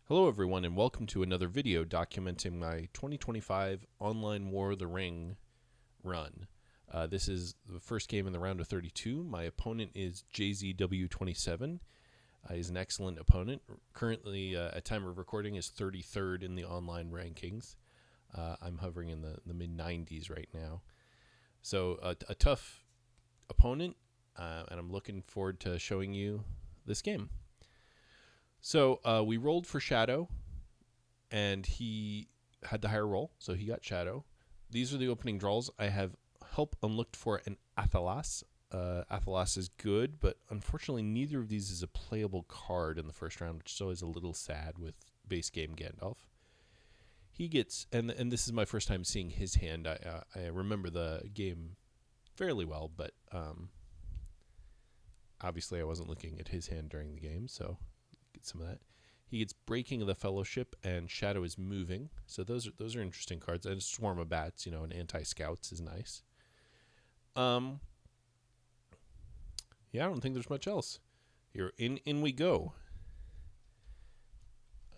Hello everyone and welcome to another video documenting my 2025 Online War of the Ring run. This is the first game in the round of 32. My opponent is JZW27. He's an excellent opponent. Currently, at time of recording, is 33rd in the online rankings. I'm hovering in the mid-90s right now. So a tough opponent, and I'm looking forward to showing you this game. So we rolled for Shadow, and he had the higher roll, so he got Shadow. These are the opening draws. I have Help Unlooked for an Athelas. Athelas is good, but unfortunately neither of these is a playable card in the first round, which is always a little sad with base game Gandalf. He gets, and this is my first time seeing his hand. I remember the game fairly well, but obviously I wasn't looking at his hand during the game, so get some of that. He gets Breaking of the Fellowship, and Shadow is Moving. So those are interesting cards. And Swarm of Bats, an anti-scouts is nice. Yeah, I don't think there's much else. Here, in we go.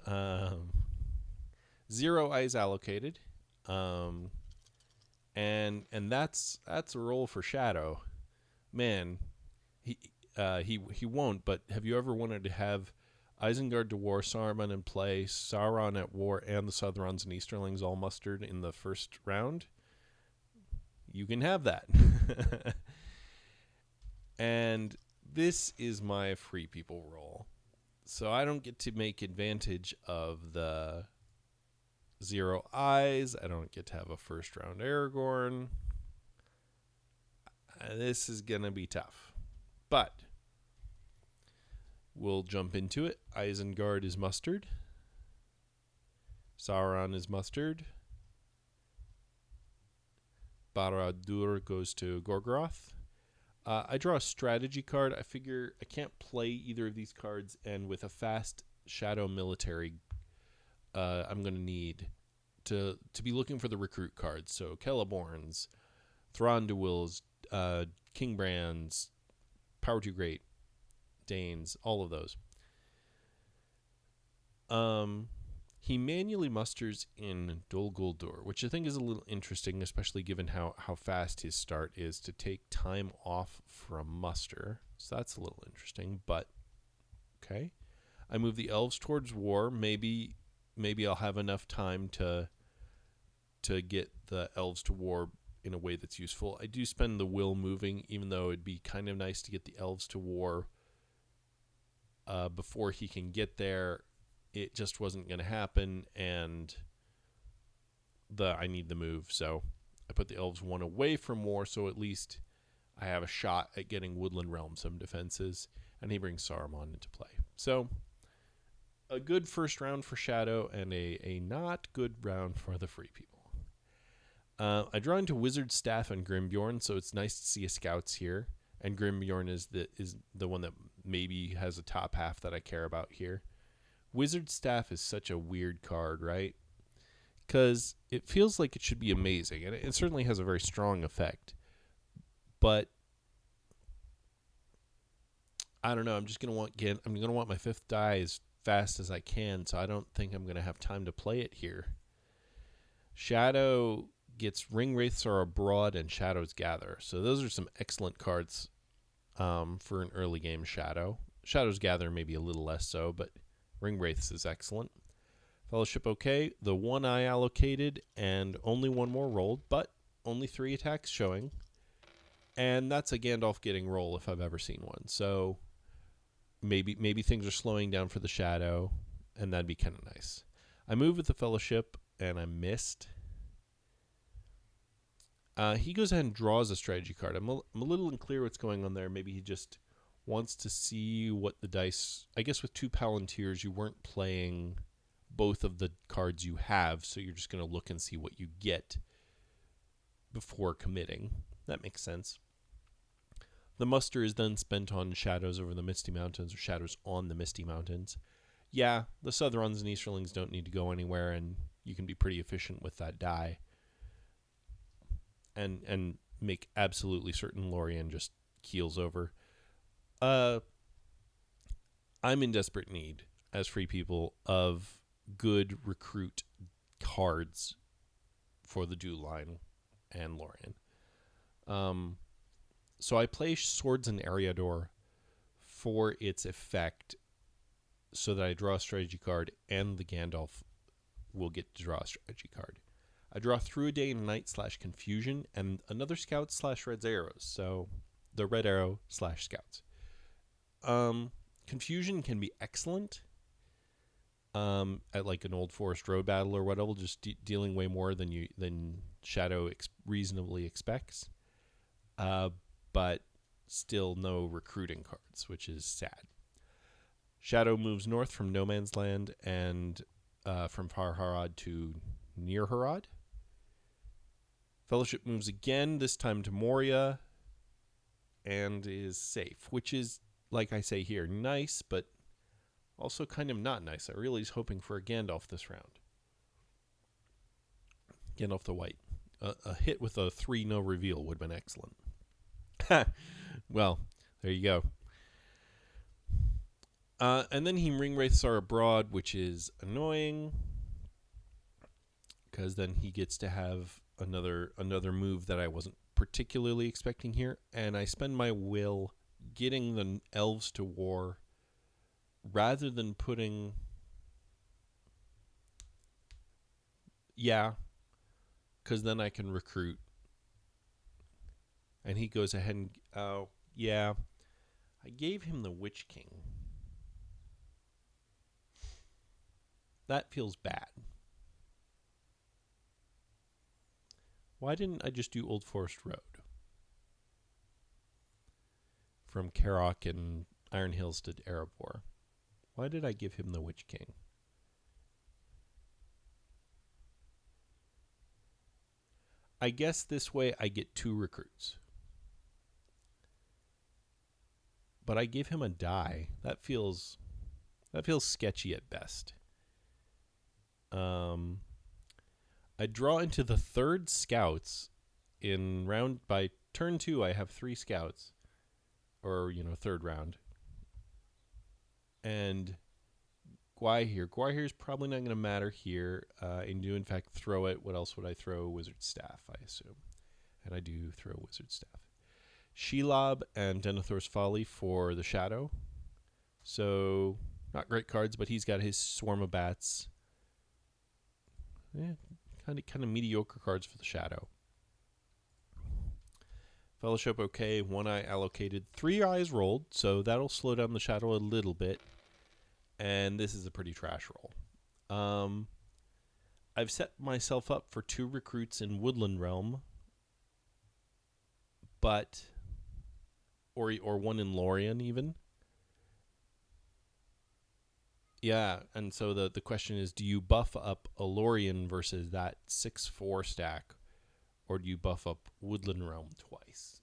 0 eyes allocated. And that's a roll for Shadow. Man, he won't, but have you ever wanted to have Isengard to war, Saruman in play, Sauron at war, and the Southrons and Easterlings all mustered in the first round? You can have that. And this is my free people roll. So I don't get to make advantage of the 0 eyes. I don't get to have a first round Aragorn. This is going to be tough. But we'll jump into it. Isengard is mustered. Sauron is mustered. Barad-dûr goes to Gorgoroth. I draw a strategy card. I figure I can't play either of these cards, and with a fast Shadow military, I'm going to need to be looking for the recruit cards. So Celeborns, Thranduils, Kingbrands, Power Too Great, Danes, all of those. He manually musters in Dol Guldur, which I think is a little interesting, especially given how fast his start is to take time off from muster. So that's a little interesting, but okay. I move the elves towards war. Maybe I'll have enough time to get the elves to war in a way that's useful. I do spend the will moving, even though it'd be kind of nice to get the elves to war before he can get there. It just wasn't going to happen, and I need the move, so I put the elves one away from war, so at least I have a shot at getting Woodland Realm some defenses, and he brings Saruman into play. So a good first round for Shadow, and a not good round for the free people. I draw into Wizard Staff and Grimbjorn, so it's nice to see a scouts here, and Grimbjorn is the one that maybe has a top half that I care about here. Wizard Staff is such a weird card, right? Because it feels like it should be amazing, and it certainly has a very strong effect. But I don't know. I'm just gonna want my 5th die as fast as I can, so I don't think I'm gonna have time to play it here. Shadow gets Ring Wraiths Are Abroad and Shadows Gather, so those are some excellent cards for an early game Shadow. Shadows Gather maybe a little less so, but Ring Wraiths is excellent. Fellowship okay. The 1 eye allocated and only 1 more rolled, but only 3 attacks showing. And that's a Gandalf getting roll if I've ever seen one. So maybe things are slowing down for the Shadow, and that'd be kind of nice. I move with the Fellowship, and I missed. He goes ahead and draws a strategy card. I'm a little unclear what's going on there. Maybe he just wants to see what the dice... I guess with 2 Palantirs, you weren't playing both of the cards you have, so you're just going to look and see what you get before committing. That makes sense. The muster is then spent on Shadows over the Misty Mountains, or Shadows on the Misty Mountains. Yeah, the Southrons and Easterlings don't need to go anywhere, and you can be pretty efficient with that die. And make absolutely certain Lorien just keels over. I'm in desperate need. as free people of good recruit cards for the Duel line and Lorien. So I play Swords and Eriador for its effect so that I draw a strategy card and the Gandalf will get to draw a strategy card. I draw Through a Day and Night / Confusion and another Scouts / Red's Arrows. So the Red Arrow / Scouts. Confusion can be excellent at like an Old Forest Road battle or whatever, just dealing way more than Shadow reasonably expects. But still no recruiting cards, which is sad. Shadow moves north from No Man's Land and from Far Harad to Near Harad. Fellowship moves again, this time to Moria, and is safe, which is, like I say here, nice, but also kind of not nice. I really was hoping for a Gandalf this round. Gandalf the White. A hit with a 3-no reveal would have been excellent. Well, there you go. And then he Ringwraiths are abroad, which is annoying, because then he gets to have another move that I wasn't particularly expecting here, and I spend my will getting the elves to war rather than putting... Yeah, because then I can recruit. And he goes ahead and... Oh, yeah. I gave him the Witch King. That feels bad. Why didn't I just do Old Forest Road? From Karok and Iron Hills to Erebor. Why did I give him the Witch King? I guess this way I get 2 recruits. But I gave him a die. That feels sketchy at best. I draw into the 3rd Scouts in round... By turn 2, I have 3 Scouts. Or, 3rd round. And Gwaihir is probably not going to matter here. And do, in fact, throw it. What else would I throw? Wizard Staff, I assume. And I do throw Wizard Staff. Shelob and Denethor's Folly for the Shadow. So, not great cards, but he's got his Swarm of Bats. Yeah, kind of mediocre cards for the Shadow. Fellowship okay, 1 eye allocated, 3 eyes rolled, so that'll slow down the Shadow a little bit. And this is a pretty trash roll. I've set myself up for 2 recruits in Woodland Realm, but or 1 in Lorien even. Yeah, and so the question is, do you buff up a Lorien versus that 6/4 stack, or do you buff up Woodland Realm twice?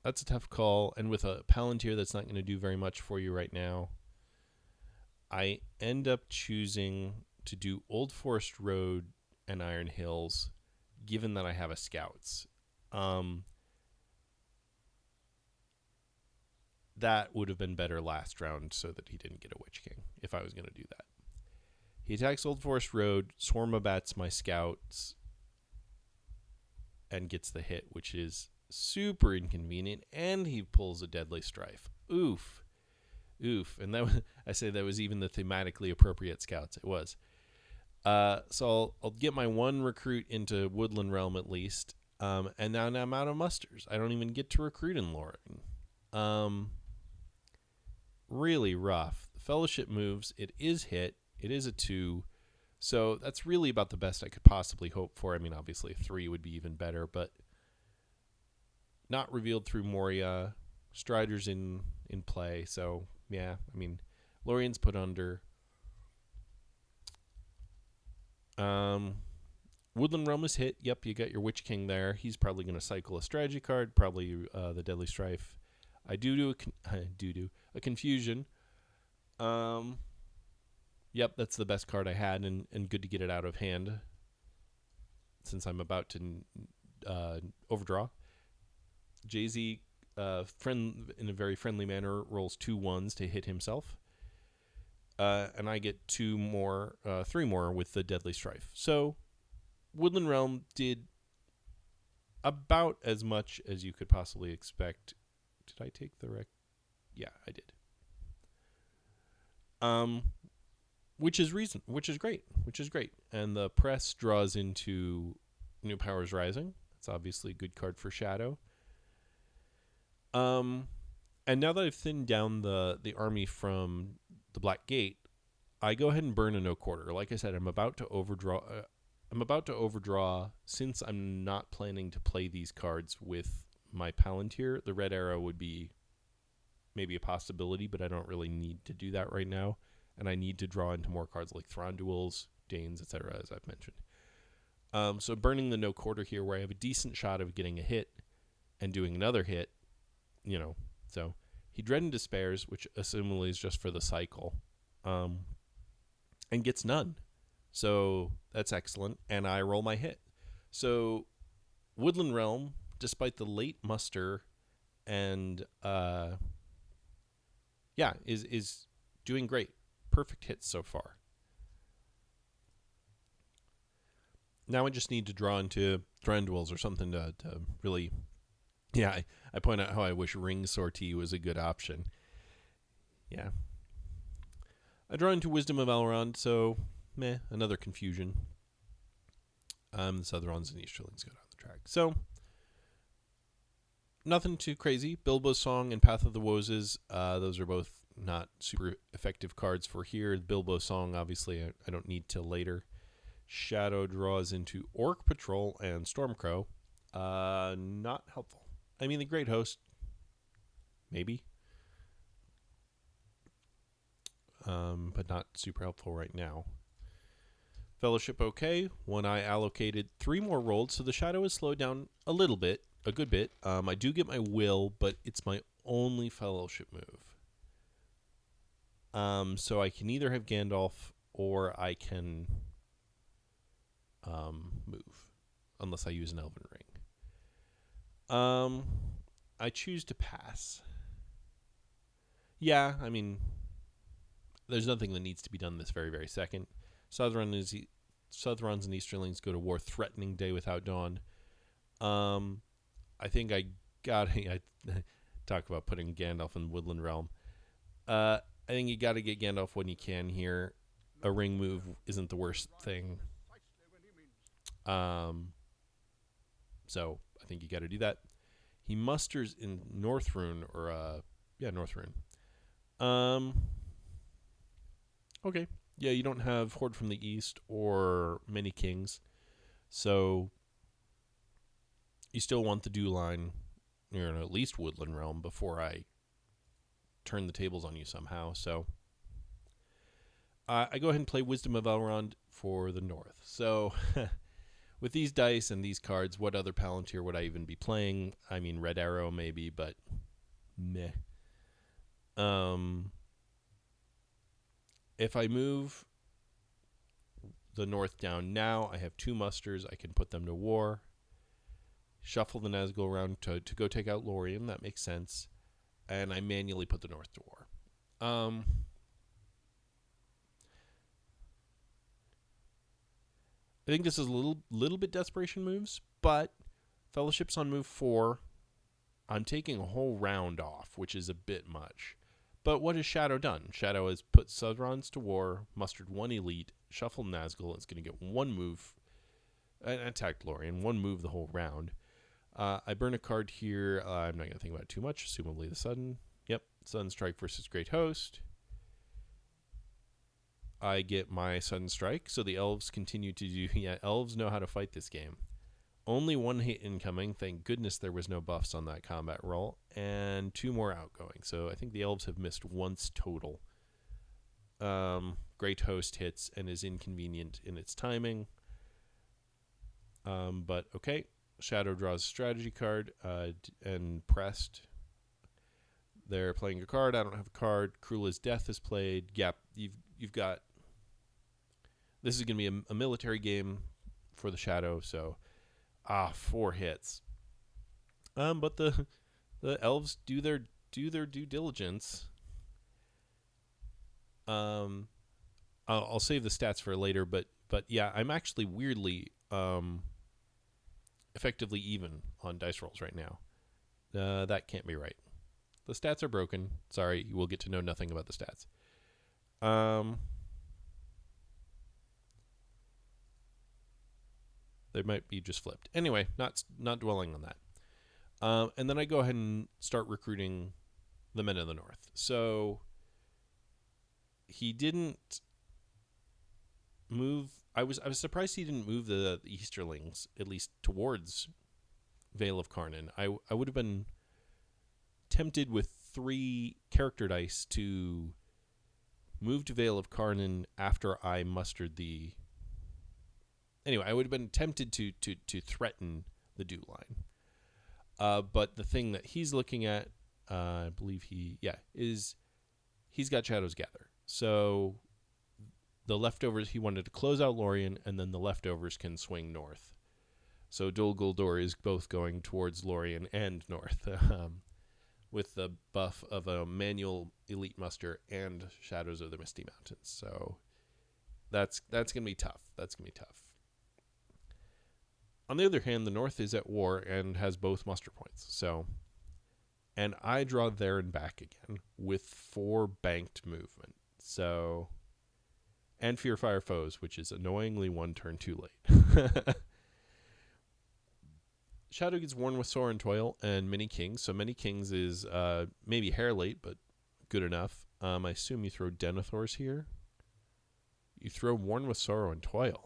That's a tough call, and with a Palantir that's not going to do very much for you right now, I end up choosing to do Old Forest Road and Iron Hills, given that I have a Scouts. That would have been better last round so that he didn't get a Witch King, if I was going to do that. He attacks Old Forest Road, Swarm of Bats my Scouts, and gets the hit, which is super inconvenient, and he pulls a Deadly Strife. Oof. And that was, I say that was even the thematically appropriate Scouts. It was. So I'll get my 1 recruit into Woodland Realm at least, and now I'm out of musters. I don't even get to recruit in Lorien. Really rough. The Fellowship moves. It is hit. It is a 2. So that's really about the best I could possibly hope for. I mean, obviously a 3 would be even better, but not revealed through Moria. Strider's in play. So, yeah, I mean, Lorien's put under. Woodland Realm is hit. Yep, you got your Witch King there. He's probably going to cycle a strategy card, probably the Deadly Strife. I do a Confusion. Yep, that's the best card I had, and good to get it out of hand since I'm about to overdraw. Jay-Z in a very friendly manner, rolls 2 1s to hit himself. And I get 3 more with the Deadly Strife. So Woodland Realm did about as much as you could possibly expect. Did I take the rec? Yeah, I did. Which is great. And the press draws into New Powers Rising. That's obviously a good card for Shadow. And now that I've thinned down the army from the Black Gate, I go ahead and burn a no quarter. Like I said, I'm about to overdraw. Since I'm not planning to play these cards with my Palantir. The red arrow would be maybe a possibility, but I don't really need to do that right now. And I need to draw into more cards like Thronduils, Danes, etc., as I've mentioned. So burning the no quarter here, where I have a decent shot of getting a hit and doing another hit, So he Dread and Despairs, which assumably is just for the cycle, and gets none. So that's excellent, and I roll my hit. So Woodland Realm, despite the late muster, and is doing great. Perfect hits so far. Now I just need to draw into Thranduils or something to really... Yeah, I point out how I wish Ring Sortie was a good option. Yeah. I draw into Wisdom of Elrond, so another confusion. The Southrons and Easterlings go down the track. So, nothing too crazy. Bilbo's Song and Path of the Woses, those are both not super effective cards for here. Bilbo's Song, obviously, I don't need till later. Shadow draws into Orc Patrol and Stormcrow. Not helpful. I mean, the Great Host, maybe. But not super helpful right now. Fellowship okay. When I allocated 3 more rolls, so the Shadow is slowed down a little bit, a good bit. I do get my Will, but it's my only Fellowship move. So I can either have Gandalf or I can move, unless I use an Elven Ring. I choose to pass. Yeah, I mean, there's nothing that needs to be done this very, very second. Southrons and Easterlings go to war, threatening Day Without Dawn. I think I talk about putting Gandalf in Woodland Realm. I think you got to get Gandalf when you can here. A ring move isn't the worst thing. So I think you got to do that. He musters in Northrune, Northrune. Okay. Yeah, you don't have Horde from the East or Many Kings. So you still want the Dew Line, at least Woodland Realm, before I turn the tables on you somehow. So I go ahead and play Wisdom of Elrond for the North. So with these dice and these cards, what other Palantir would I even be playing? I mean, Red Arrow maybe, but meh. If I move the North down now, I have 2 musters. I can put them to war. Shuffle the Nazgul around to go take out Lorien. That makes sense. And I manually put the North to war. I think this is a little bit desperation moves, but Fellowship's on move 4. I'm taking a whole round off, which is a bit much. But what has Shadow done? Shadow has put Southrons to war, mustered 1 elite, shuffled Nazgul. It's going to get 1 move, and attacked Lorien, 1 move the whole round. I burn a card here. I'm not going to think about it too much. Assumably the Sudden. Yep, Sudden Strike versus Great Host. I get my Sudden Strike, so the Elves continue to do... Yeah, Elves know how to fight this game. Only 1 hit incoming. Thank goodness there was no buffs on that combat roll. And 2 more outgoing. So I think the Elves have missed once total. Great Host hits and is inconvenient in its timing. But okay. Shadow draws a strategy card and pressed. They're playing a card. I don't have a card. Krula's Death is played. Yep, you've got... This is going to be a military game for the Shadow, so... 4 hits. But the The elves do their due diligence. I'll save the stats for later, but yeah, I'm actually weirdly effectively even on dice rolls right now. That can't be right. The stats are broken. Sorry, you will get to know nothing about the stats. They might be just flipped. Anyway, not dwelling on that. And then I go ahead and start recruiting the men of the North. So he didn't move. I was surprised he didn't move the Easterlings at least towards Vale of Karnan. I would have been tempted with 3 character dice to move to Vale of Karnan after I mustered the. Anyway, I would have been tempted to threaten the dew line. But the thing that he's looking at, I believe is he's got Shadows Gather. So the leftovers, he wanted to close out Lorien, and then the leftovers can swing north. So Dol Guldur is both going towards Lorien and north, with the buff of a manual elite muster and Shadows of the Misty Mountains. So that's going to be tough. On the other hand, the North is at war and has both muster points. So, and I draw there and back again with 4 banked movement. So, and Fear Fire Foes, which is annoyingly 1 turn too late. Shadow gets worn with Sorrow and Toil and Many Kings. So Many Kings is maybe hair late, but good enough. I assume you throw Denethors here. You throw Worn with Sorrow and Toil.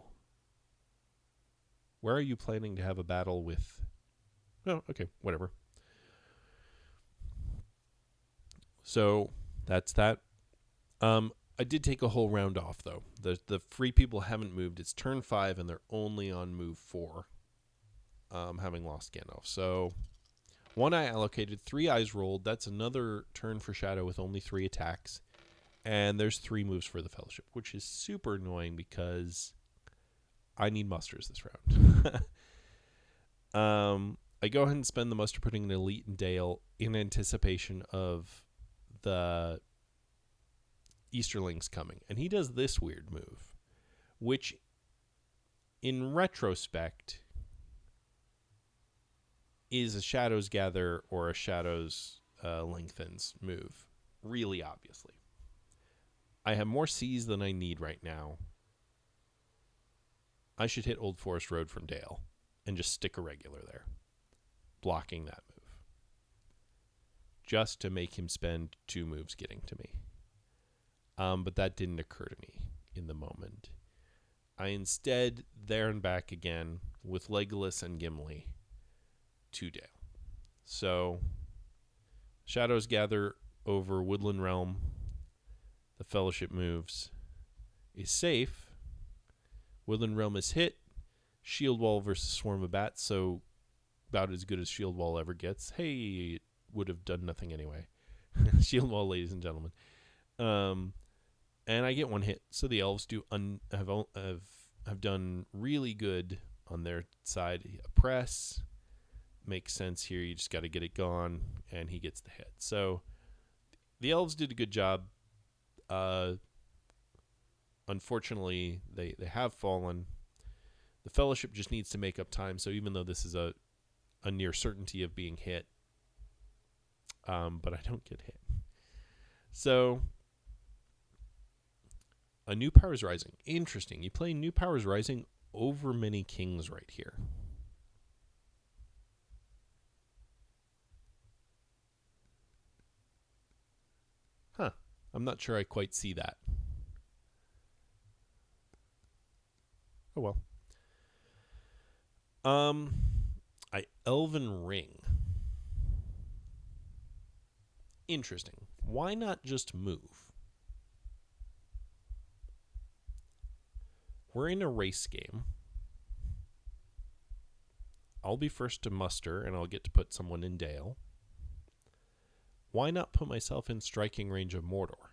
Where are you planning to have a battle with? Oh, okay, whatever. So that's that. I did take a whole round off, though. The free people haven't moved. It's turn 5, and they're only on move 4, having lost Gandalf. So 1 eye allocated, 3 eyes rolled. That's another turn for Shadow with only 3 attacks. And there's 3 moves for the Fellowship, which is super annoying because I need musters this round. I go ahead and spend the muster putting an elite in Dale in anticipation of the Easterlings coming. And he does this weird move, which in retrospect is a Shadows Gather or a Shadows Lengthens move, really obviously. I have more C's than I need right now. I should hit Old Forest Road from Dale and just stick a regular there, blocking that move, just to make him spend 2 moves getting to me. But that didn't occur to me in the moment. I instead, there and back again, with Legolas and Gimli, to Dale. So, Shadows Gather over Woodland Realm. The Fellowship moves. Is safe. Woodland Realm is hit. Shield Wall versus Swarm of Bats, so about as good as Shield Wall ever gets. Hey, it would have done nothing anyway. Shield Wall, ladies and gentlemen. And I get 1 hit. So the elves have done really good on their side. Oppress makes sense here. You just got to get it gone, and he gets the hit. So the elves did a good job. Unfortunately, they have fallen. The Fellowship just needs to make up time. So even though this is a near certainty of being hit, but I don't get hit. So a New Powers Rising. Interesting. You play New Powers Rising over Many Kings right here. Huh. I'm not sure I quite see that. Oh well. I Elven Ring. Interesting. Why not just move? We're in a race game. I'll be first to muster, and I'll get to put someone in Dale. Why not put myself in striking range of Mordor?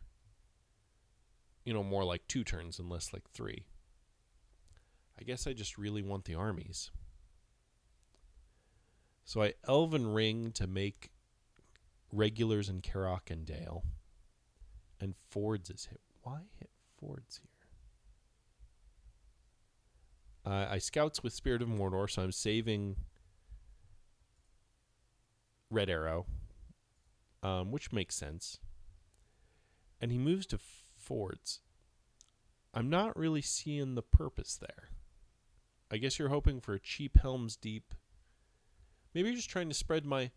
More like 2 turns and less like 3. I guess I just really want the armies. So I Elven Ring to make regulars in Carrock and Dale. And Fords is hit. Why hit Fords here? I scouts with Spirit of Mordor, so I'm saving Red Arrow, which makes sense. And he moves to Fords. I'm not really seeing the purpose there. I guess you're hoping for a cheap Helm's Deep. Maybe you're just trying to spread my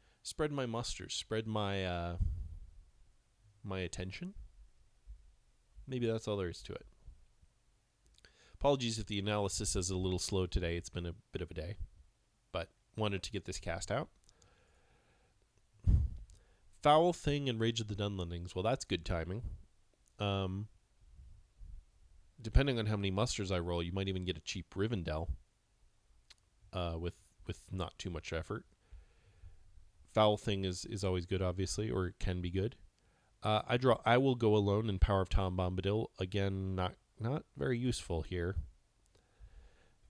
musters, spread my my attention. Maybe that's all there is to it. Apologies if the analysis is a little slow today. It's been a bit of a day, but wanted to get this cast out. Foul Thing and Rage of the Dunlendings. Well, that's good timing. Depending on how many musters I roll, you might even get a cheap Rivendell with not too much effort. Foul Thing is always good, obviously, or it can be good. I will go alone in Power of Tom Bombadil. Again, not very useful here.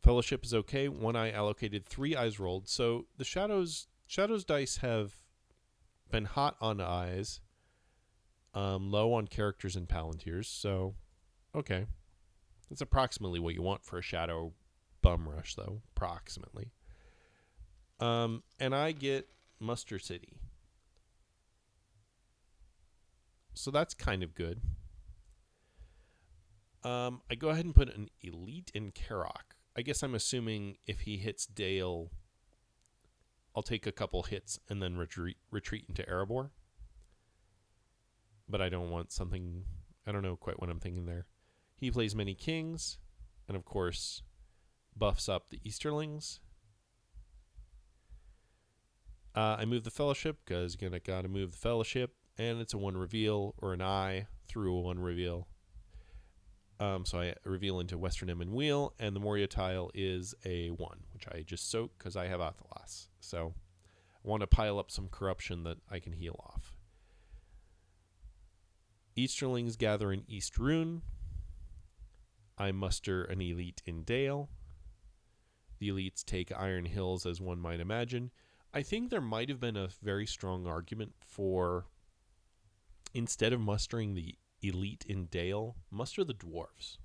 Fellowship is okay. 1 eye allocated, 3 eyes rolled. So the Shadows dice have been hot on eyes, low on characters and Palantirs. So, okay. That's approximately what you want for a Shadow bum rush, though. Approximately. And I get Muster City. So that's kind of good. I go ahead and put an elite in Carrock. I guess I'm assuming if he hits Dale, I'll take a couple hits and then retreat into Erebor. But I don't want something... I don't know quite what I'm thinking there. He plays many kings, and of course, buffs up the Easterlings. I move the Fellowship, because I gotta move the Fellowship, and it's a 1 reveal, or an eye through a 1 reveal. So I reveal into Western Emyn Wheel, and the Moria tile is a 1, which I just soak because I have Athelas. So I want to pile up some corruption that I can heal off. Easterlings gather in East Rune. I muster an elite in Dale. The elites take Iron Hills, as one might imagine. I think there might have been a very strong argument for, instead of mustering the elite in Dale, muster the dwarves,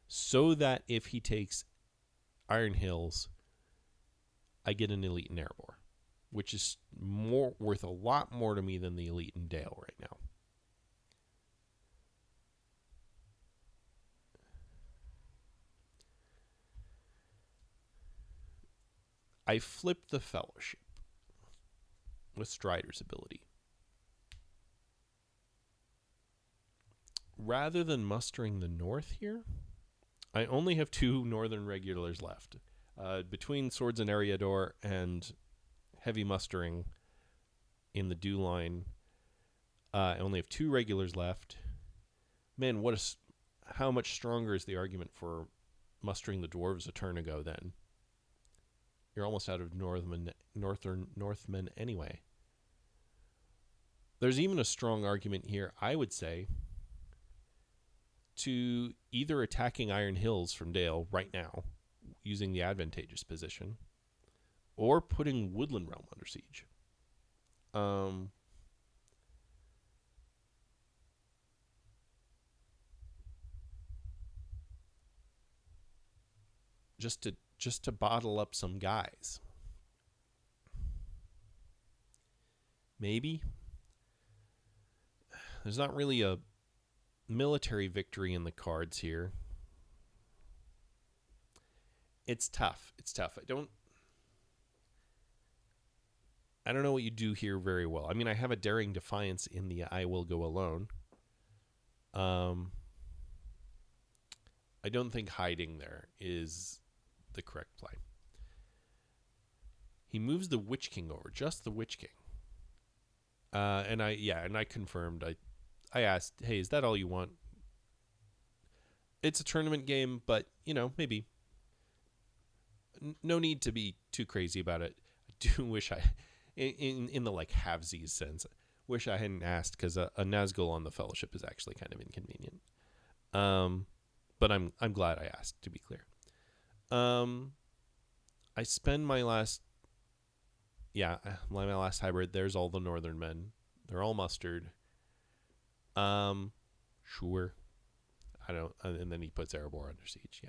so that if he takes Iron Hills, I get an elite in Erebor, which is worth a lot more to me than the elite in Dale right now. I flip the Fellowship with Strider's ability. Rather than mustering the north here, I only have 2 northern regulars left. Between Swords and Eriador and heavy mustering in the Dew line, I only have 2 regulars left. Man, how much stronger is the argument for mustering the dwarves a turn ago then? You're almost out of Northmen anyway. There's even a strong argument here, I would say, to either attacking Iron Hills from Dale right now, using the advantageous position, or putting Woodland Realm under siege. Just to bottle up some guys. Maybe. There's not really a military victory in the cards here. It's tough. I don't know what you do here very well. I mean, I have a Daring Defiance in the I Will Go Alone. I don't think hiding there is the correct play. He moves the Witch King over, just the Witch King. And I confirmed. I asked, hey, is that all you want? It's a tournament game, but, maybe. No need to be too crazy about it. I do wish in the halvesies sense, wish I hadn't asked, because a Nazgul on the Fellowship is actually kind of inconvenient. But I'm glad I asked, to be clear. I spend my last hybrid. There's all the Northern men. They're all mustered. Sure. I don't. And then he puts Erebor under siege. Yeah.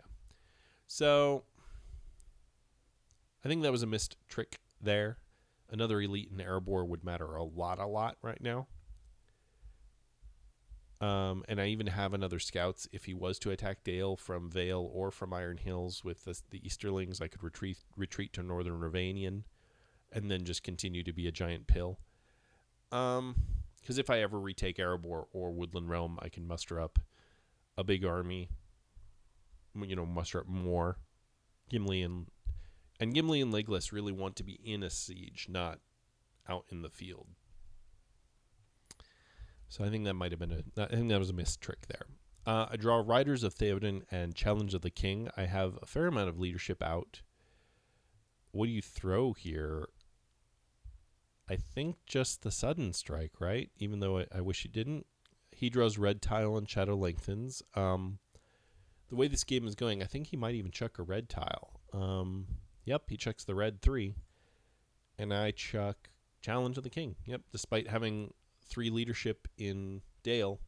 So I think that was a missed trick there. Another elite in Erebor would matter a lot right now. And I even have another scouts. If he was to attack Dale from Vale or from Iron Hills with the Easterlings, I could retreat to Northern Ravanian and then just continue to be a giant pill. Because if I ever retake Erebor or Woodland Realm, I can muster up a big army. Muster up more. Gimli and Legolas really want to be in a siege, not out in the field. So I think that might have been I think that was a missed trick there. I draw Riders of Theoden and Challenge of the King. I have a fair amount of leadership out. What do you throw here? I think just the sudden strike, right? Even though I wish he didn't. He draws red tile and Shadow Lengthens. The way this game is going, I think he might even chuck a red tile. Yep, he chucks the red 3. And I chuck Challenge of the King. Yep, despite having 3 leadership in Dale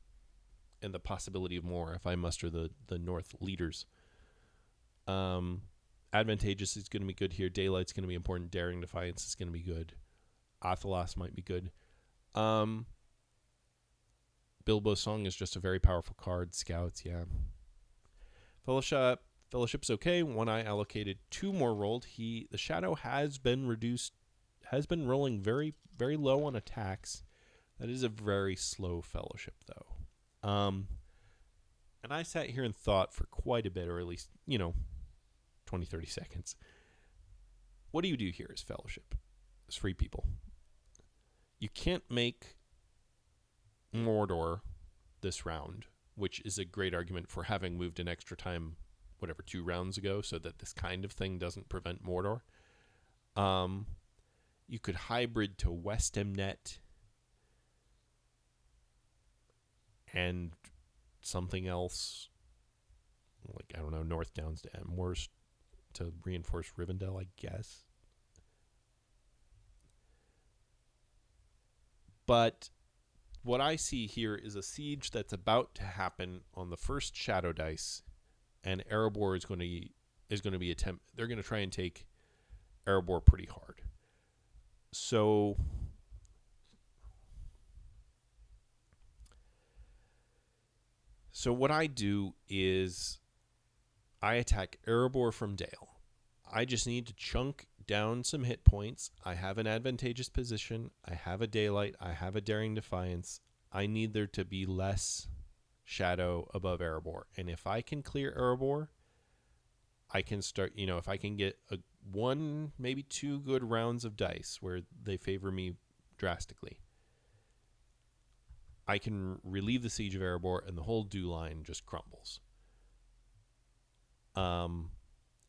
and the possibility of more if I muster the North leaders. Advantageous is going to be good here. Daylight's going to be important. Daring Defiance is going to be good. Athelas might be good. Bilbo's Song is just a very powerful card. Scouts, yeah. Fellowship's okay. One eye allocated, 2 more rolled. The Shadow has been reduced, has been rolling very, very low on attacks. That is a very slow Fellowship, though. And I sat here and thought for quite a bit, or at least, 20, 30 seconds. What do you do here as Fellowship? As free people? You can't make Mordor this round, which is a great argument for having moved an extra time, 2 rounds ago, so that this kind of thing doesn't prevent Mordor. You could hybrid to Westemnet and something else, North Downs to Emworst to reinforce Rivendell, I guess. But what I see here is a siege that's about to happen on the first Shadow Dice, and Erebor is going to be they're going to try and take Erebor pretty hard. So what I do is I attack Erebor from Dale. I just need to chunk down some hit points. I have an advantageous position. I have a Daylight. I have a Daring Defiance. I need there to be less Shadow above Erebor. And if I can clear Erebor, I can start, if I can get 1, maybe 2 good rounds of dice where they favor me drastically, I can relieve the siege of Erebor and the whole Dew line just crumbles.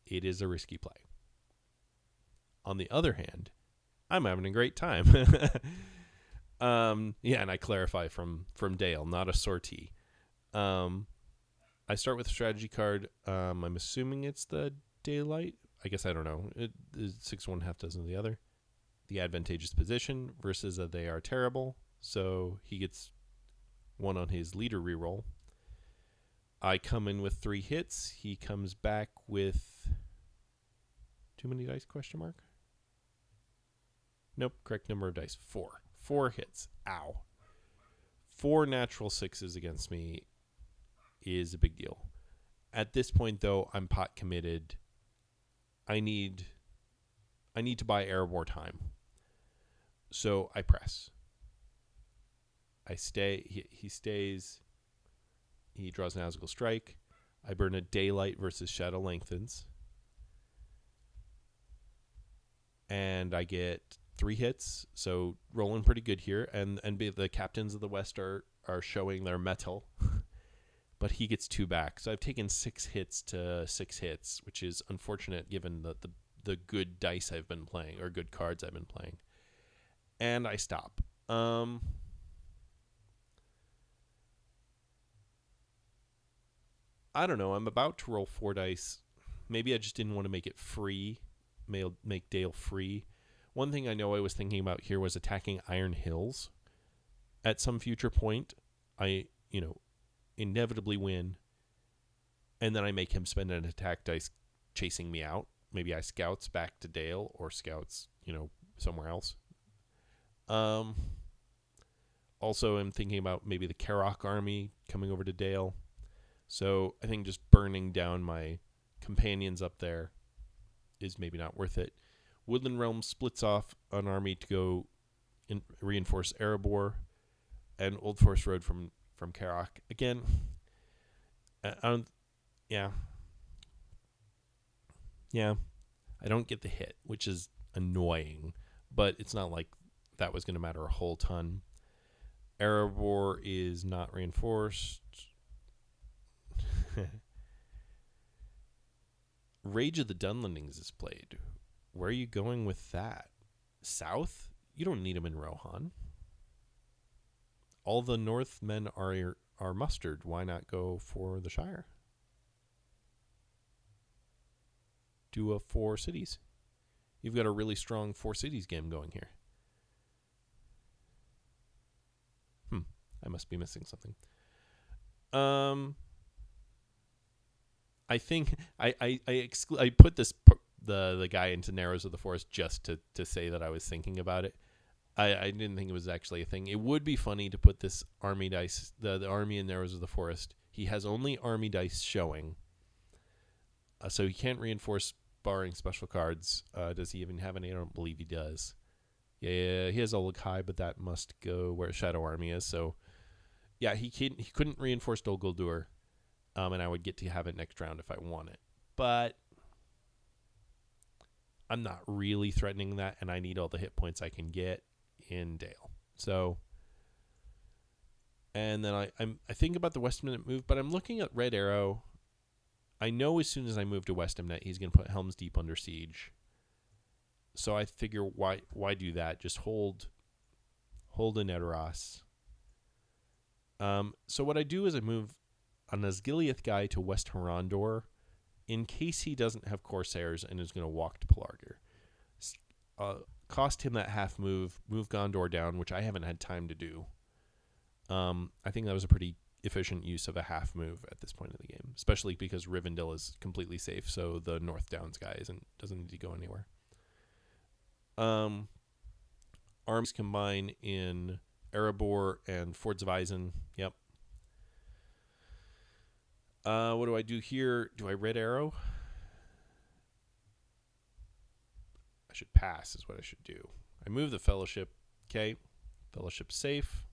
It is a risky play. On the other hand, I'm having a great time. And I clarify from Dale, not a sortie. I start with a strategy card. I'm assuming it's the Daylight. I guess I don't know. It is 6 1/2 dozen of the other. The advantageous position versus they are terrible. So he gets 1 on his leader reroll. I come in with 3 hits. He comes back with too many dice, ? Nope, correct number of dice, 4. 4 hits. Ow. 4 natural 6s against me is a big deal. At this point, though, I'm pot committed. I need to buy Erebor time. So I press. I stay. He stays. He draws Nazgul Strike. I burn a Daylight versus Shadow Lengthens. And I get 3 hits, so rolling pretty good here. And the captains of the West are showing their mettle. But he gets 2 back. So I've taken 6 hits to 6 hits, which is unfortunate given the good dice I've been playing, or good cards I've been playing. And I stop. I don't know. I'm about to roll 4 dice. Maybe I just didn't want to make it free, make Dale free. One thing I know I was thinking about here was attacking Iron Hills. at some future point, I, inevitably win, and then I make him spend an attack dice chasing me out. Maybe I scouts back to Dale or scouts, somewhere else. Also, I'm thinking about maybe the Karok army coming over to Dale. So I think just burning down my companions up there is maybe not worth it. Woodland Realm splits off an army to go reinforce Erebor and Old Forest Road from Karok. Again, yeah. I don't get the hit, which is annoying, but it's not like that was going to matter a whole ton. Erebor is not reinforced. Rage of the Dunlendings is played. Where are you going with that? South? You don't need them in Rohan. All the Northmen are mustered. Why not go for the Shire? Do a 4 cities. You've got a really strong 4 cities game going here. I must be missing something. I think I put this the guy into Narrows of the Forest just to say that I was thinking about it. I didn't think it was actually a thing. It would be funny to put this army dice, the army in Narrows of the Forest. He has only army dice showing, so he can't reinforce barring special cards. Does he even have any? I don't believe he does. Yeah, he has Olokai, but that must go where Shadow Army is. So, yeah, he couldn't reinforce Dol Guldur, and I would get to have it next round if I want it. But I'm not really threatening that, and I need all the hit points I can get in Dale. So, and then I think about the Westminute move, but I'm looking at Red Arrow. I know as soon as I move to Westminute, he's going to put Helm's Deep under siege. So I figure why do that? Just hold in Edoras. So what I do is I move a Nazgiliath guy to West Harondor in case he doesn't have Corsairs and is going to walk to Pelargir. Cost him that half move Gondor down, which I haven't had time to do. I think that was a pretty efficient use of a half move at this point in the game, especially because Rivendell is completely safe, so the North Downs guy doesn't need to go anywhere. Armies combine in Erebor and Fords of Isen. Yep. What do I do here? Do I Red Arrow? I should pass is what I should do. I move the Fellowship. Okay. Fellowship safe.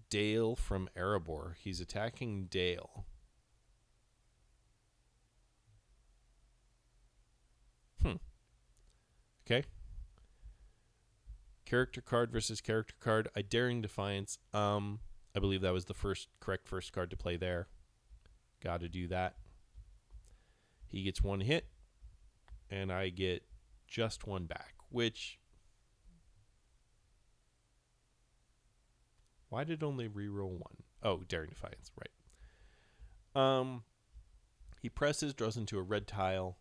Dale from Erebor. He's attacking Dale. Okay. Character card versus character card. I Daring Defiance. I believe that was the correct first card to play there. Got to do that. He gets 1 hit, and I get just 1 back, which... Why did it only reroll 1? Oh, Daring Defiance, right. He presses, draws into a red tile.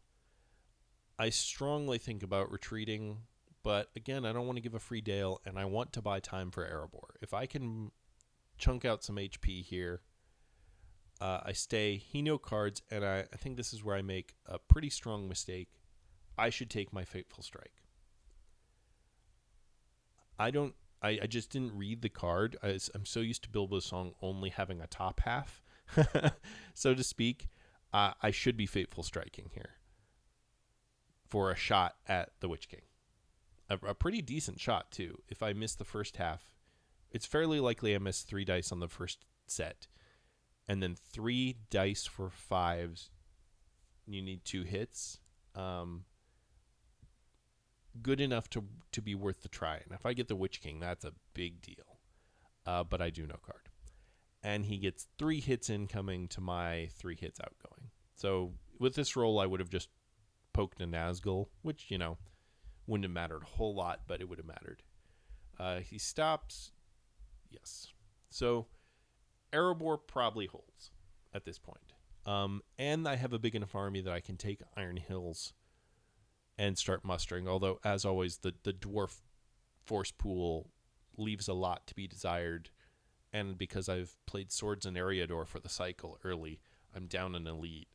I strongly think about retreating, but again, I don't want to give a free Dale, and I want to buy time for Erebor. If I can chunk out some HP here, I stay. He no cards, and I think this is where I make a pretty strong mistake. I should take my Fateful Strike. I just didn't read the card. I'm so used to Bilbo's Song only having a top half, so to speak. I should be Fateful Striking here for a shot at the Witch King. A pretty decent shot, too. If I miss the first half, it's fairly likely I miss 3 dice on the first set. And then 3 dice for 5s. You need 2 hits. Good enough to be worth the try. And if I get the Witch King, that's a big deal. But I do no card. And he gets 3 hits incoming to my 3 hits outgoing. So with this roll, I would have just poked a Nazgul, which, wouldn't have mattered a whole lot, but it would have mattered. He stops. Yes. So Erebor probably holds at this point. And I have a big enough army that I can take Iron Hills and start mustering. Although, as always, the dwarf force pool leaves a lot to be desired. And because I've played Swords and Eriador for the cycle early, I'm down an elite.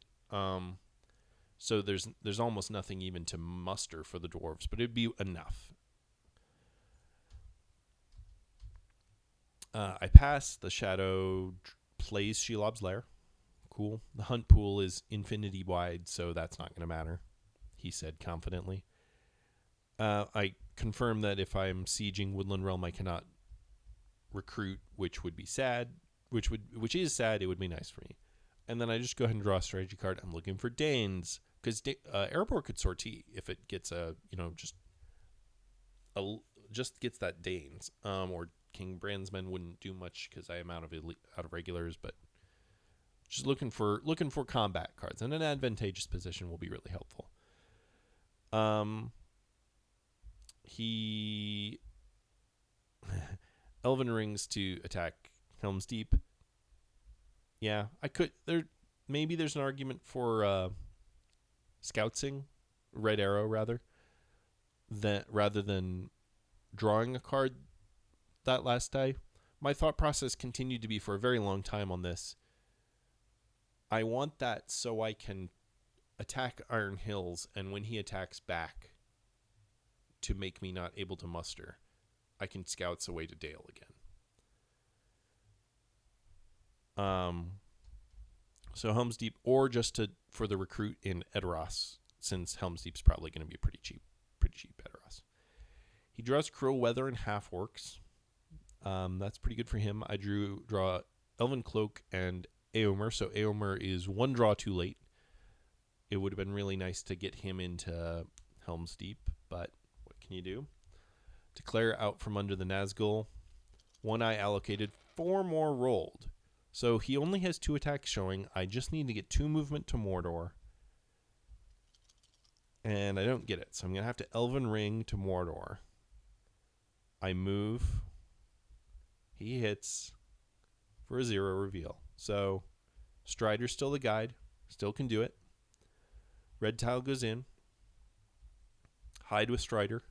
So there's almost nothing even to muster for the dwarves, but it'd be enough. I pass. The shadow plays Shelob's Lair. Cool. The hunt pool is infinity wide, so that's not going to matter, he said confidently. I confirm that if I'm sieging Woodland Realm, I cannot recruit, which would be sad. Which is sad. It would be nice for me. And then I just go ahead and draw a strategy card. I'm looking for Danes, because Erebor could sortie if it gets just gets that Danes. Or King Brandsman wouldn't do much because I am out of regulars, but just looking for combat cards, and an advantageous position will be really helpful. He Elven Rings to attack Helm's Deep. Yeah, I could. Maybe there's an argument for scouting, Red Arrow rather than drawing a card that last die. My thought process continued to be for a very long time on this. I want that so I can attack Iron Hills, and when he attacks back to make me not able to muster, I can Scouts away to Dale again. So Helm's Deep, or just for the recruit in Edoras, since Helm's Deep's probably going to be pretty cheap Edoras. He draws Cruel Weather and Half Orcs. That's pretty good for him. I draw Elven Cloak and Eomer. So Eomer is one draw too late. It would have been really nice to get him into Helm's Deep, but what can you do? Declare out from under the Nazgul. One eye allocated, 4 more rolled. So he only has 2 attacks showing. I just need to get 2 movement to Mordor. And I don't get it. So I'm going to have to Elven Ring to Mordor. I move. He hits for a 0 reveal. So Strider's still the guide. Still can do it. Red tile goes in. Hide with Strider.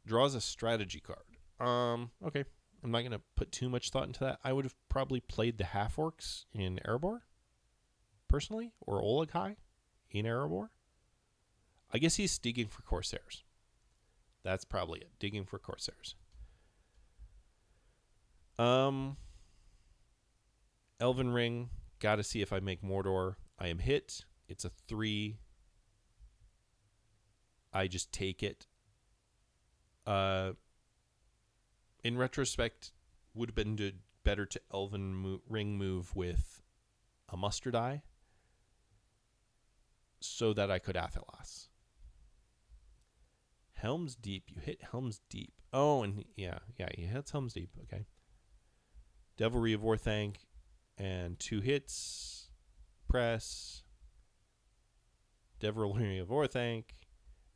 Draws a strategy card. Okay. I'm not going to put too much thought into that. I would have probably played the Half-Orcs in Erebor, personally, or Olaghai in Erebor. I guess he's digging for Corsairs. That's probably it. Digging for Corsairs. Elven Ring. Got to see if I make Mordor. I am hit. It's a 3. I just take it. In retrospect, would have been better to Elven Ring move with a muster die so that I could Athelas. Helm's Deep. You hit Helm's Deep. Oh, and yeah, he hits Helm's Deep. Okay. Devilry of Orthanc and 2 hits. Press. Devilry of Orthanc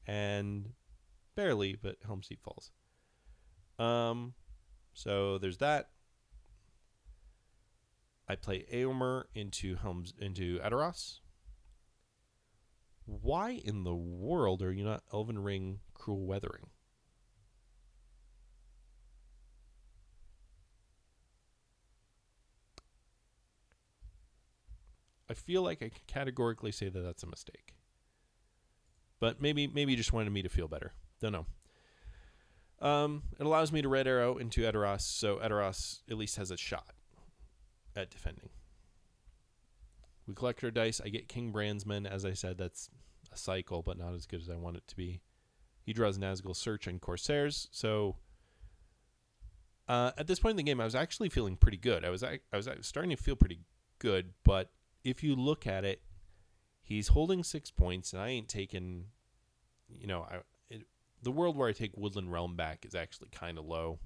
and barely, but Helm's Deep falls. So there's that. I play Eomer into Edoras. Why in the world are you not Elven Ring Cruel Weathering? I feel like I can categorically say that that's a mistake. But maybe you just wanted me to feel better. Don't know. It allows me to Red Arrow into Edoras, so Edoras at least has a shot at defending. We collect our dice. I get King Brandsman. As I said, that's a cycle, but not as good as I want it to be. He draws Nazgul Search and Corsairs, so at this point in the game, I was actually feeling pretty good. I was starting to feel pretty good, but if you look at it, he's holding 6 points, and I ain't taking, the world where I take Woodland Realm back is actually kind of low,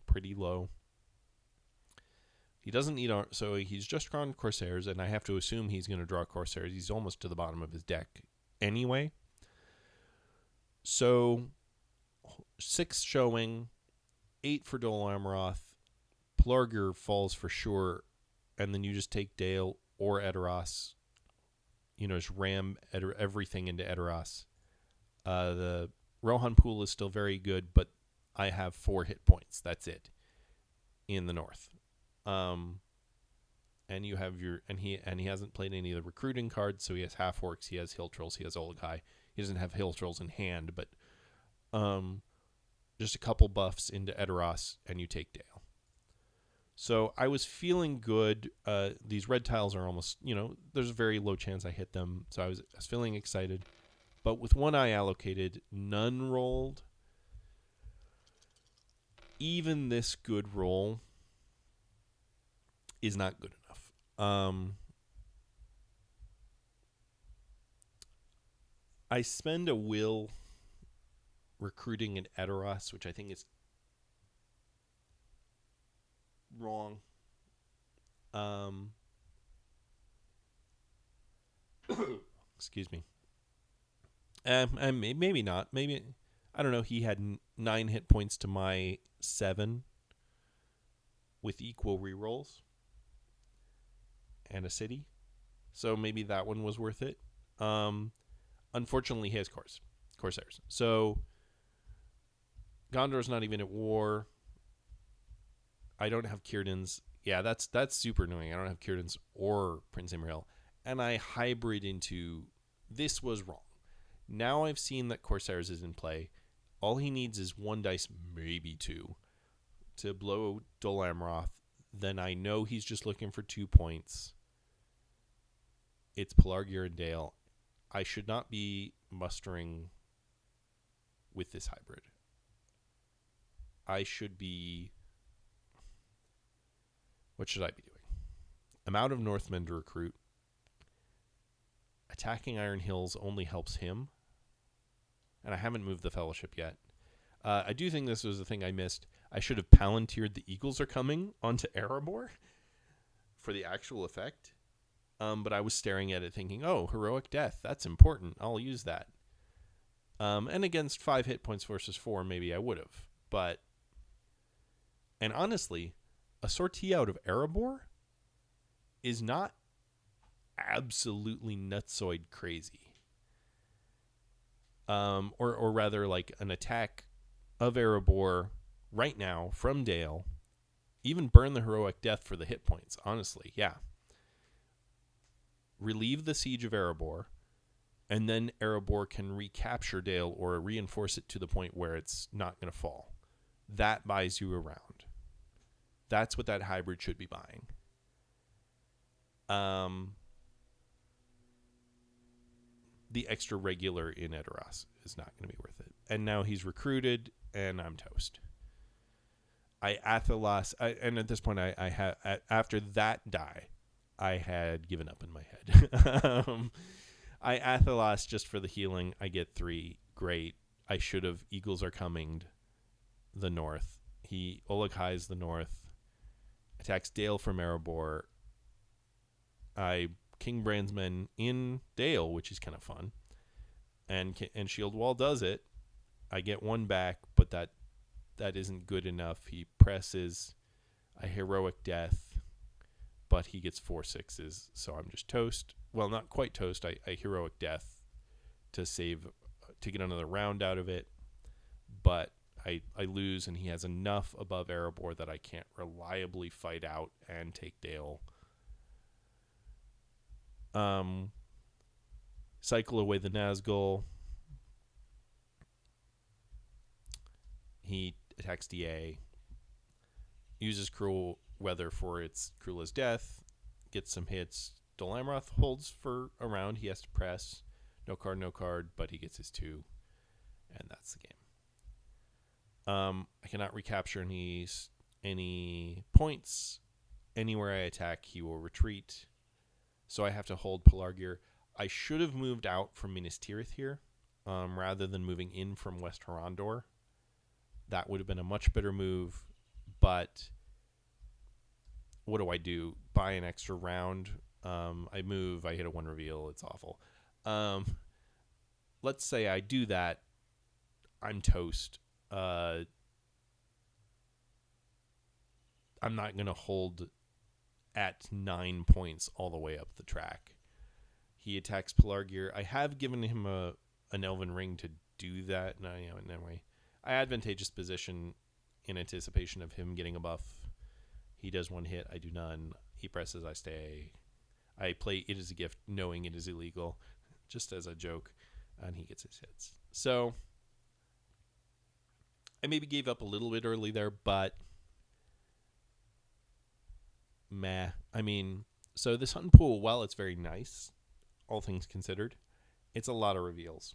pretty low. He doesn't need so he's just drawn Corsairs, and I have to assume he's going to draw Corsairs. He's almost to the bottom of his deck anyway. So 6 showing, 8 for Dol Amroth, Pelargir falls for sure, and then you just take Dale or Edoras, just ram everything into Edoras. The Rohan pool is still very good, but I have 4 hit points. That's it in the north. And you have he hasn't played any of the recruiting cards, so he has half orcs, he has hill trolls, he has Ologhai. He doesn't have hill trolls in hand, but just a couple buffs into Edoras, and you take Dale. So I was feeling good. These red tiles are almost, there's a very low chance I hit them, so I was feeling excited. But with one eye allocated, none rolled. Even this good roll is not good enough. I spend a will recruiting an Edoras, which I think is wrong. Excuse me. Maybe not. Maybe, I don't know. He had 9 hit points to my 7 with equal rerolls and a city. So maybe that one was worth it. Unfortunately, he has Corsairs. So Gondor's not even at war. I don't have Círdan's. Yeah, that's super annoying. I don't have Círdan's or Prince Imriel. And I hybrid into, this was wrong. Now I've seen that Corsairs is in play. All he needs is 1 dice, maybe 2, to blow Dol Amroth. Then I know he's just looking for 2 points. It's Pelargir and Dale. I should not be mustering with this hybrid. I should be... What should I be doing? I'm out of Northmen to recruit. Attacking Iron Hills only helps him. And I haven't moved the Fellowship yet. I do think this was the thing I missed. I should have Palantired the Eagles Are Coming onto Erebor for the actual effect. But I was staring at it thinking, oh, Heroic Death, that's important. I'll use that. And against 5 hit points versus 4, maybe I would have. And honestly, a sortie out of Erebor is not absolutely nutsoid crazy. Or rather, like an attack of Erebor right now from Dale, even burn the Heroic Death for the hit points, honestly, yeah. Relieve the siege of Erebor, and then Erebor can recapture Dale or reinforce it to the point where it's not going to fall. That buys you around. That's what that hybrid should be buying. The extra regular in Edoras is not going to be worth it. And now he's recruited, and I'm toast. And at this point, I had, after that die, I had given up in my head. I Athelas just for the healing. I get 3. Great. I should have Eagles Are Coming the north. He Ologhai's the north. Attacks Dale from Erebor. I King Brandsman in Dale, which is kind of fun. And Shield Wall does it. I get 1 back, but that isn't good enough. He presses a Heroic Death, but he gets 4 6s, so I'm just toast. Well, not quite toast. I Heroic Death to get another round out of it, but I lose, and he has enough above Erebor that I can't reliably fight out and take Dale. Cycle away the Nazgul. He attacks DA. Uses Cruel Weather for its Cruel as Death. Gets some hits. Dol Amroth holds for a round. He has to press. No card, but he gets his 2. And that's the game. I cannot recapture any points. Anywhere I attack, he will retreat. So I have to hold Pelargir. I should have moved out from Minas Tirith here, rather than moving in from West Horondor. That would have been a much better move, but what do? Buy an extra round. I move, I hit a 1 reveal, it's awful. Let's say I do that, I'm toast. I'm not going to hold at 9 points all the way up the track. He attacks Pelargir. I have given him an Elven Ring to do that. No, anyway. I advantageous position in anticipation of him getting a buff. He does one hit, I do none. He presses, I stay. I play It Is a Gift, knowing it is illegal, just as a joke, and he gets his hits. So I maybe gave up a little bit early there, but meh. I mean, so this Hunt Pool, while it's very nice, all things considered, it's a lot of reveals.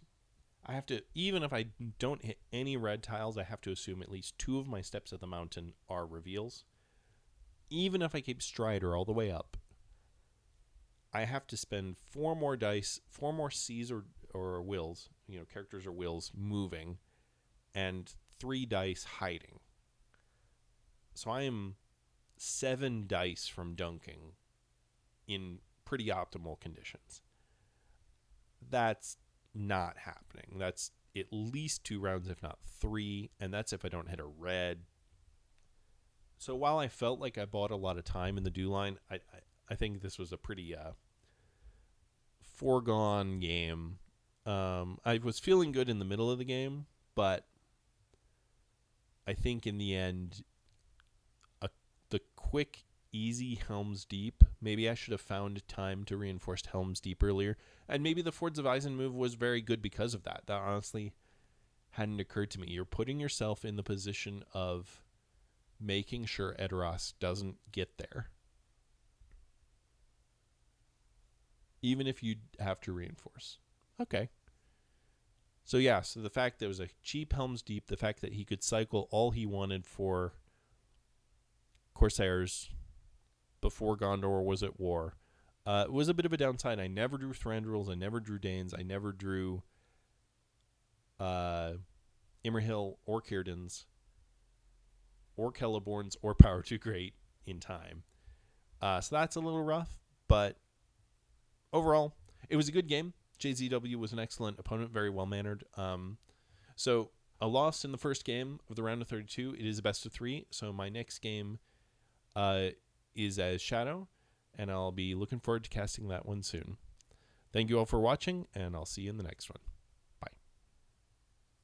I have to, even if I don't hit any red tiles, I have to assume at least 2 of my steps of the mountain are reveals. Even if I keep Strider all the way up, I have to spend 4 more dice, 4 more C's or wills, characters or wills moving, and 3 dice hiding. So I am 7 dice from dunking in pretty optimal conditions. That's not happening. That's at least 2 rounds, if not 3, and that's if I don't hit a red. So while I felt like I bought a lot of time in the do line, I think this was a pretty foregone game. I was feeling good in the middle of the game, but I think in the end, the quick, easy Helm's Deep, maybe I should have found time to reinforce Helm's Deep earlier, and maybe the Fords of Eisen move was very good because of that. That honestly hadn't occurred to me. You're putting yourself in the position of making sure Edoras doesn't get there, even if you have to reinforce. Okay. So yeah, so the fact that it was a cheap Helm's Deep, the fact that he could cycle all he wanted for Corsairs before Gondor was at war, was a bit of a downside. I never drew Thranduils, I never drew Danes, I never drew Imrahil or Círdan's or Celeborn's or Power Too Great in time. So that's a little rough, but overall, it was a good game. JZW was an excellent opponent, very well-mannered. So a loss in the first game of the round of 32. It is a best of 3, so my next game is as Shadow, and I'll be looking forward to casting that one soon. Thank you all for watching, and I'll see you in the next one.